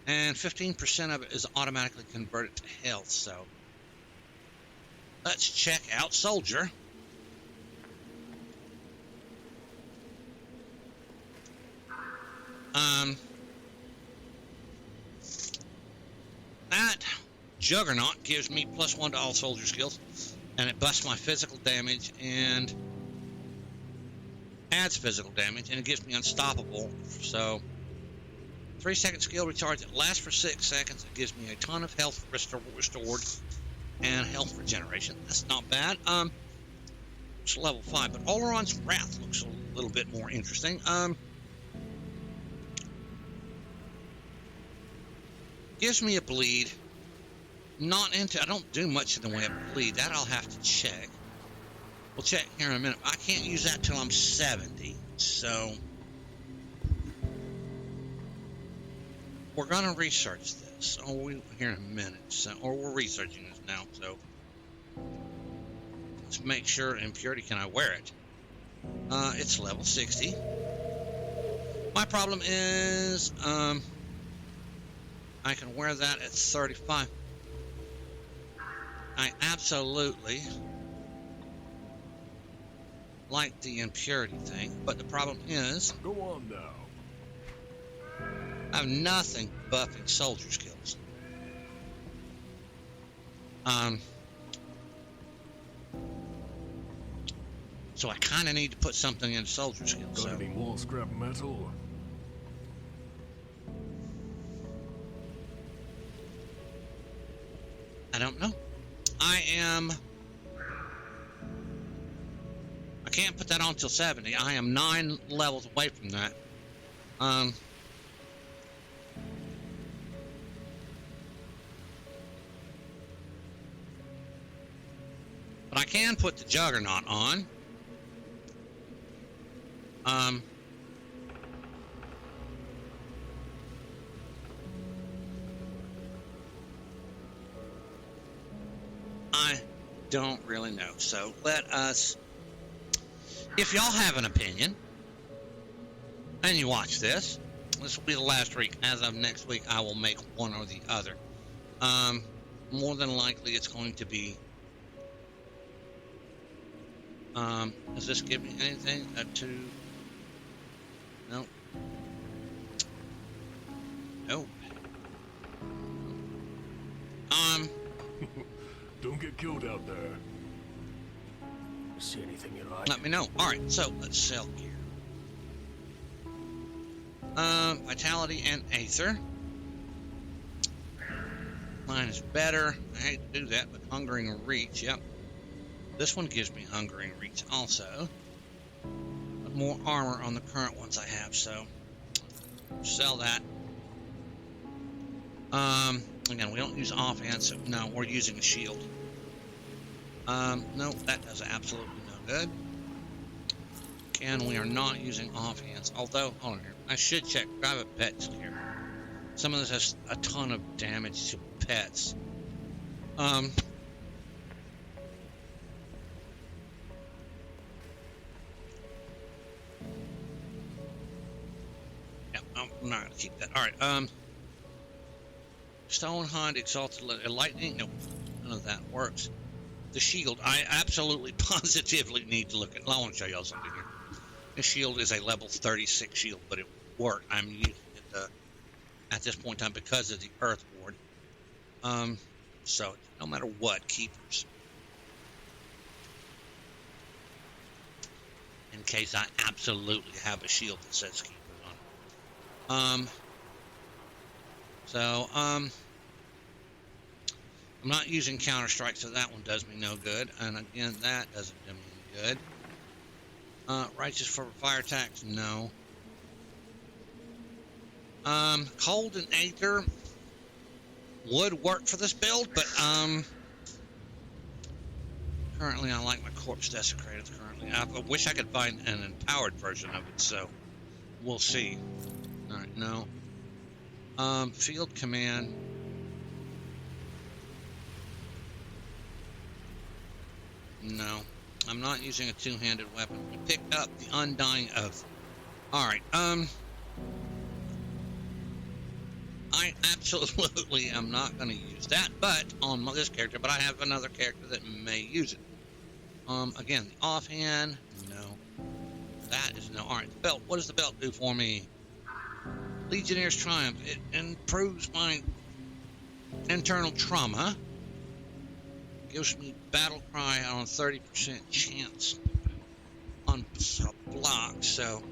and 15% of it is automatically converted to health. So let's check out Soldier. That Juggernaut gives me +1 to all soldier skills, and it busts my physical damage and adds physical damage, and it gives me unstoppable. So 3-second skill recharge. It lasts for 6 seconds. It gives me a ton of health restored and health regeneration. That's not bad. It's level 5, but Oleron's Wrath looks a little bit more interesting. Gives me a bleed. I don't do much in the way of bleed. That I'll have to check. We'll check here in a minute. I can't use that till I'm 70. So we're going to research this. Here in a minute. Or we're researching this now. So let's make sure Impurity, can I wear it? It's level 60. My problem is I can wear that at 35. I absolutely like the Impurity thing, but the problem is, go on now. I have nothing buffing soldier skills. So I kind of need to put something in soldier skills. Got any more scrap metal? I don't know. I can't put that on till 70. I am 9 levels away from that. But I can put the Juggernaut on. I don't really know. So let us, if y'all have an opinion and you watch this will be the last week. As of next week, I will make one or the other. More than likely it's going to be, does this give me anything? Nope. Don't get killed out there. See anything you like? Let me know. All right, so let's sell gear. Vitality and Aether. Mine is better. I hate to do that, but Hungering Reach, yep. This one gives me Hungering Reach also. But more armor on the current ones I have, so sell that. Again, we don't use offhand, so no, we're using a shield. No, that does absolutely no good. And we are not using offhands, although, hold on here, I should check private pets here. Some of this has a ton of damage to pets. Yeah, I'm not gonna keep that. All right, Stonehand, Exalted Lightning, nope, none of that works. The shield, I absolutely positively need to look at. I want to show y'all something here. This shield is a level 36 shield, but it worked. I'm using it at this point in time because of the Earth Ward. So no matter what, keepers. In case I absolutely have a shield that says keepers on it. I'm not using Counter-Strike, so that one does me no good. And again, that doesn't do me any good. Righteous for fire attacks, no. Cold and Aether would work for this build, but currently I like my Corpse Desecrators currently. I wish I could find an empowered version of it, so we'll see. Alright, no. Field Command. No, I'm not using a two-handed weapon. We picked up the Undying Oath. Alright, I absolutely am not going to use that, but on this character, but I have another character that may use it. Again, the offhand, no. That is no. Alright, the belt. What does the belt do for me? Legionnaire's Triumph. It improves my internal trauma. Gives me battle cry on a 30% chance on a block, so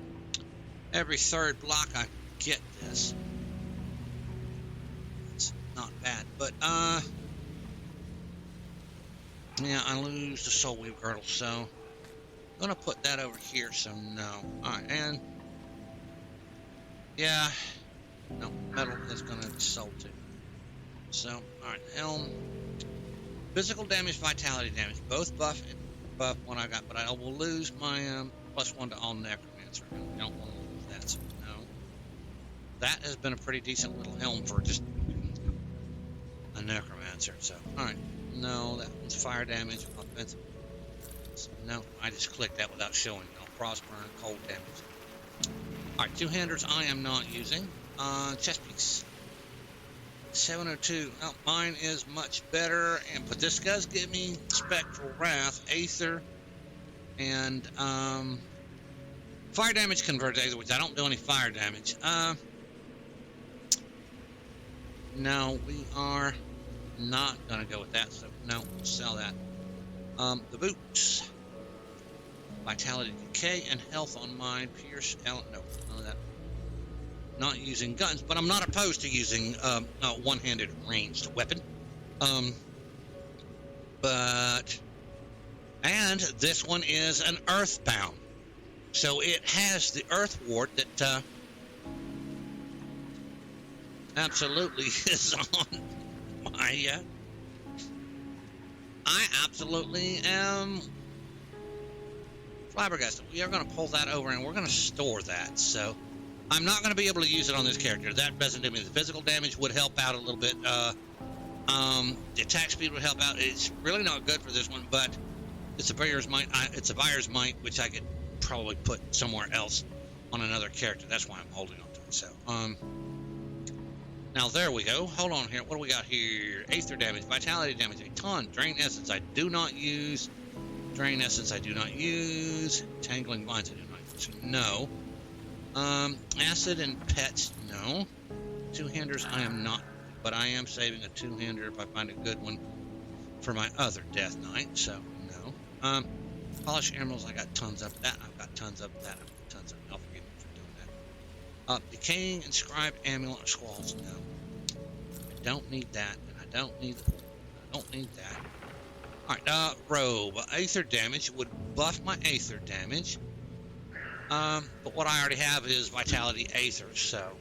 every third block I get this. It's not bad, but yeah, I lose the Soulweave Girdle, so I'm gonna put that over here, so no. Alright, and yeah, no, metal is gonna sell too. So, alright, Helm. Physical damage, vitality damage, both buff what I got, but I will lose my +1 to all necromancer. I don't want to lose that, so no. That has been a pretty decent little helm for just a necromancer. So, all right, no, that one's fire damage, offensive. So, no, I just clicked that without showing. Frostburn, cold damage. All right, two-handers I am not using. Chest piece. 702. Oh, mine is much better, but this does give me Spectral Wrath, Aether, and fire damage converts Aether, which I don't do any fire damage. No, we are not gonna go with that, so no, sell that. The boots, vitality, decay, and health on mine. Pierce, no, none of that. Not using guns, but I'm not opposed to using a one-handed ranged weapon. And this one is an Earthbound, so it has the Earth Ward that absolutely is on my. I absolutely am flabbergasted. We are going to pull that over and we're going to store that. So. I'm not going to be able to use it on this character. That doesn't do me. The physical damage would help out a little bit. The attack speed would help out. It's really not good for this one, but it's a Buyer's Might. It's a Buyer's Might, which I could probably put somewhere else on another character. That's why I'm holding on to it. So, now there we go. Hold on here. What do we got here? Aether damage, vitality damage, a ton. Drain Essence, I do not use. Drain Essence, I do not use. Tangling Vines, I do not use. No. Acid and pets, no. Two-handers, I am not, but I am saving a two-hander if I find a good one for my other Death Knight, so no. Polished emeralds, I got tons of that. I've got tons of that. I've got tons of that. I'll forgive me for doing that. Decaying inscribed amulet of squalls, no. I don't need that, and I don't need that. Alright, robe. Aether damage would buff my aether damage. But what I already have is Vitality Aether, so.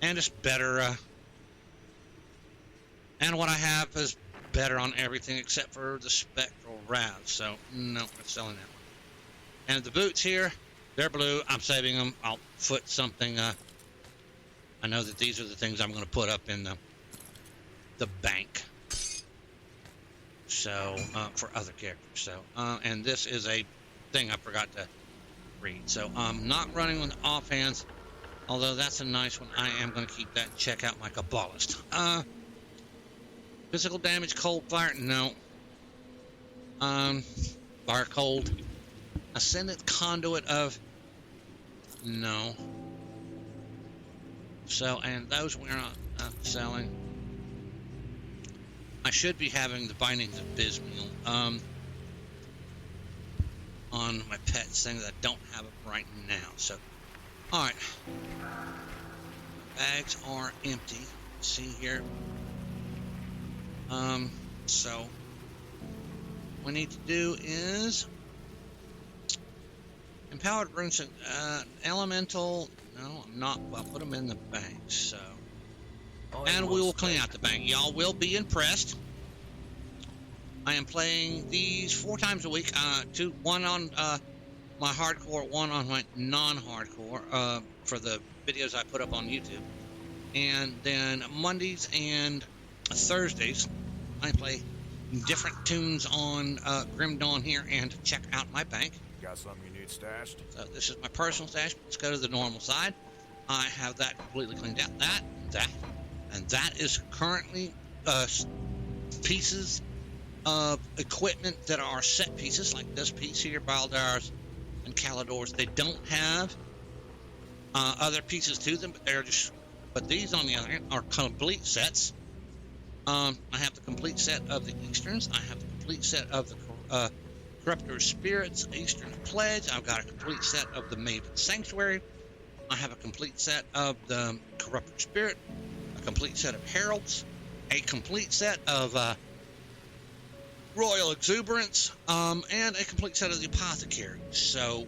And it's better, and what I have is better on everything except for the Spectral Wrath, so no, I'm selling that one. And the boots here, they're blue. I'm saving them. I'll put something, I know that these are the things I'm going to put up in the bank. So, for other characters. So, and this is a thing I forgot to read. So, I'm not running with offhands, although that's a nice one. I am going to keep that and check out my Kabbalist. Physical damage, cold fire, no. Fire cold. Ascendant conduit of, no. So, and those we're not selling. I should be having the Bindings of Bismuel on my pets thing that I don't have it right now. So, alright. Bags are empty. See here. So what we need to do is empowered runes, elemental. No, I'm not. I'll put them in the bank. So, and we will clean out the bank. Y'all will be impressed. I am playing these 4 times a week. One on my hardcore, one on my non-hardcore for the videos I put up on YouTube, and then Mondays and Thursdays I play different tunes on Grim Dawn here and check out my bank. Got something you need stashed? So this is my personal stash. Let's go to the normal side. I have that completely cleaned out. That is currently pieces of equipment that are set pieces, like this piece here, Baldars and Calidors. They don't have other pieces to them, but these on the other hand are complete sets. I have the complete set of the Easterns. I have the complete set of the Corruptor Spirits, Eastern Pledge. I've got a complete set of the Maven Sanctuary. I have a complete set of the Corruptor Spirit, a complete set of Heralds, a complete set of Royal Exuberance, and a complete set of the Apothecary. So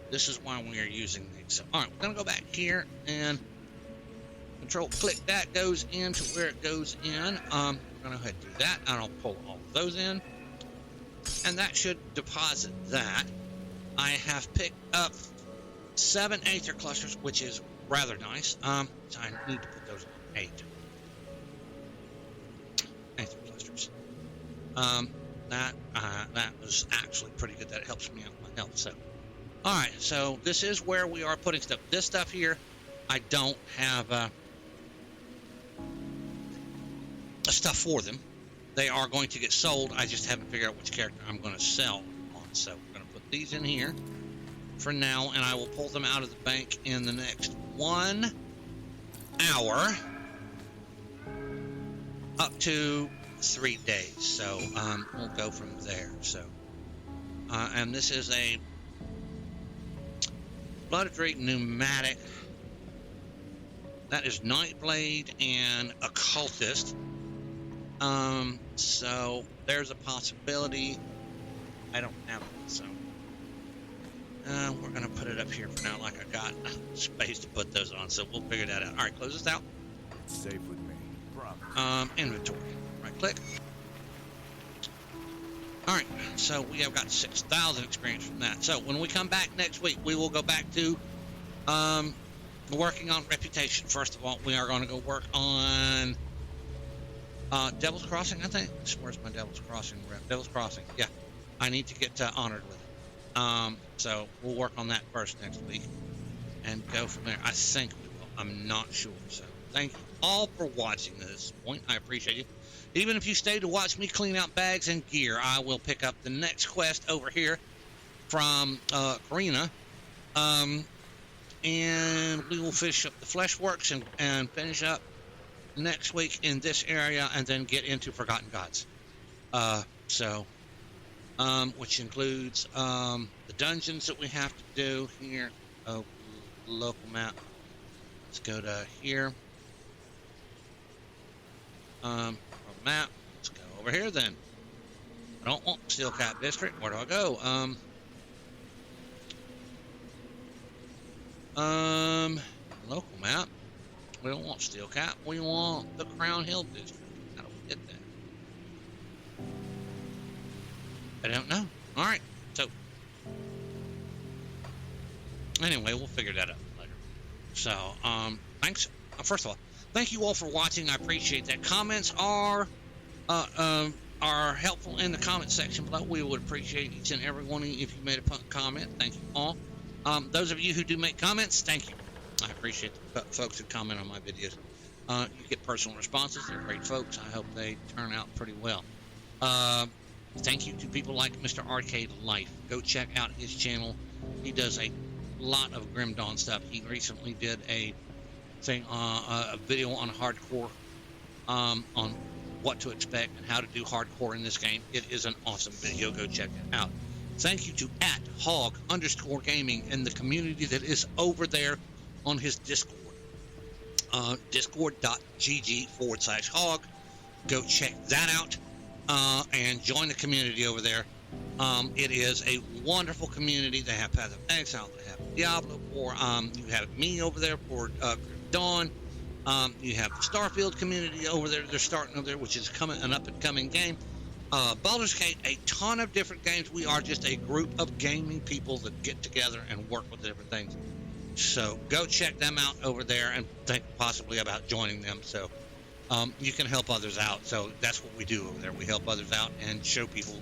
this is why we are using these. So, all right, we're going to go back here and Control-click that goes into where it goes in. We're going to go ahead and do that, and I'll pull all of those in. And that should deposit that. I have picked up 7 Aether clusters, which is rather nice. So I need to put those on 8 Aether clusters. That was actually pretty good. That helps me out with my health. So, all right. So this is where we are putting stuff. This stuff here, I don't have stuff for them. They are going to get sold. I just haven't figured out which character I'm going to sell on. So we're going to put these in here for now, and I will pull them out of the bank in the next 1 hour up to 3 days. So we'll go from there. So and this is a Blood of Drake pneumatic. That is Nightblade and Occultist. So there's a possibility. I don't have it, so we're gonna put it up here for now, like I got space to put those on, so we'll figure that out. All right, close this out. It's safe with me. Promise. Inventory. Right click. All right, so we have got 6,000 experience from that. So when we come back next week, we will go back to working on reputation. First of all, we are going to go work on Devil's Crossing, I think. Where's my Devil's Crossing rep? Devil's Crossing, yeah. I need to get honored with it. So we'll work on that first next week and go from there. I think we will. I'm not sure. So thank you all for watching at this point. I appreciate you. Even if you stay to watch me clean out bags and gear, I will pick up the next quest over here from Karina. And we will finish up the Fleshworks and finish up next week in this area, and then get into Forgotten Gods. Which includes the dungeons that we have to do here. Oh, local map. Let's go to here. Map. Let's go over here then. I don't want Steel Cap District. Where do I go? Local map. We don't want Steel Cap. We want the Crown Hill District. How do we get that? I don't know. All right. So, anyway, we'll figure that out later. So, thanks. First of all, thank you all for watching. I appreciate that. Comments are helpful in the comment section below. We would appreciate each and every one of you if you made a comment. Thank you all. Those of you who do make comments, thank you. I appreciate the folks who comment on my videos. You get personal responses. They're great folks. I hope they turn out pretty well. Thank you to people like Mr. Arcade Life. Go check out his channel. He does a lot of Grim Dawn stuff. He recently did a thing, a video on hardcore, on what to expect and how to do hardcore in this game. It is an awesome video. Go check it out. Thank you to @hog_gaming and the community that is over there on his Discord. Discord.gg/hog. Go check that out. And join the community over there. It is a wonderful community. They have Path of Exile, they have Diablo, or you have me over there for Dawn. You have the Starfield community over there. They're starting over there, which is an up-and-coming game. Baldur's Gate, a ton of different games. We are just a group of gaming people that get together and work with different things. So go check them out over there and think possibly about joining them. So you can help others out. So that's what we do over there. We help others out and show people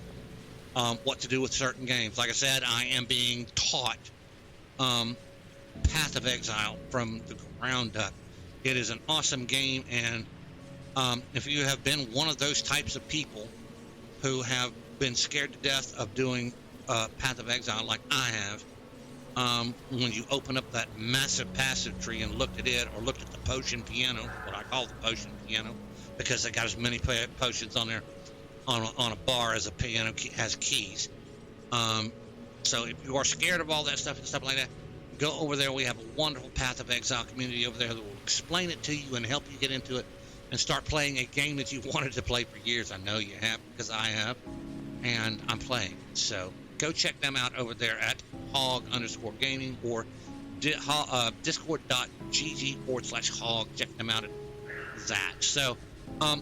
what to do with certain games. Like I said, I am being taught Path of Exile from the ground up. It is an awesome game, and if you have been one of those types of people who have been scared to death of doing Path of Exile like I have, when you open up that massive passive tree and looked at it, or looked at the potion piano, what I call the potion piano, because they got as many potions on there on a bar as a piano has keys. So if you are scared of all that stuff and stuff like that, go over there. We have a wonderful Path of Exile community over there that will explain it to you and help you get into it and start playing a game that you've wanted to play for years. I know you have, because I have, and I'm playing. So go check them out over there at hog_gaming or discord.gg/hog. Check them out at that. So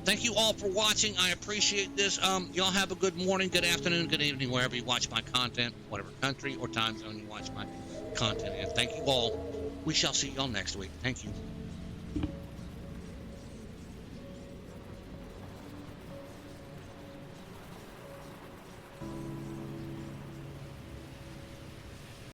thank you all for watching. I appreciate this. Y'all have a good morning, good afternoon, good evening, wherever you watch my content, whatever country or time zone you watch my content in. Thank you all. We shall see y'all next week. Thank you.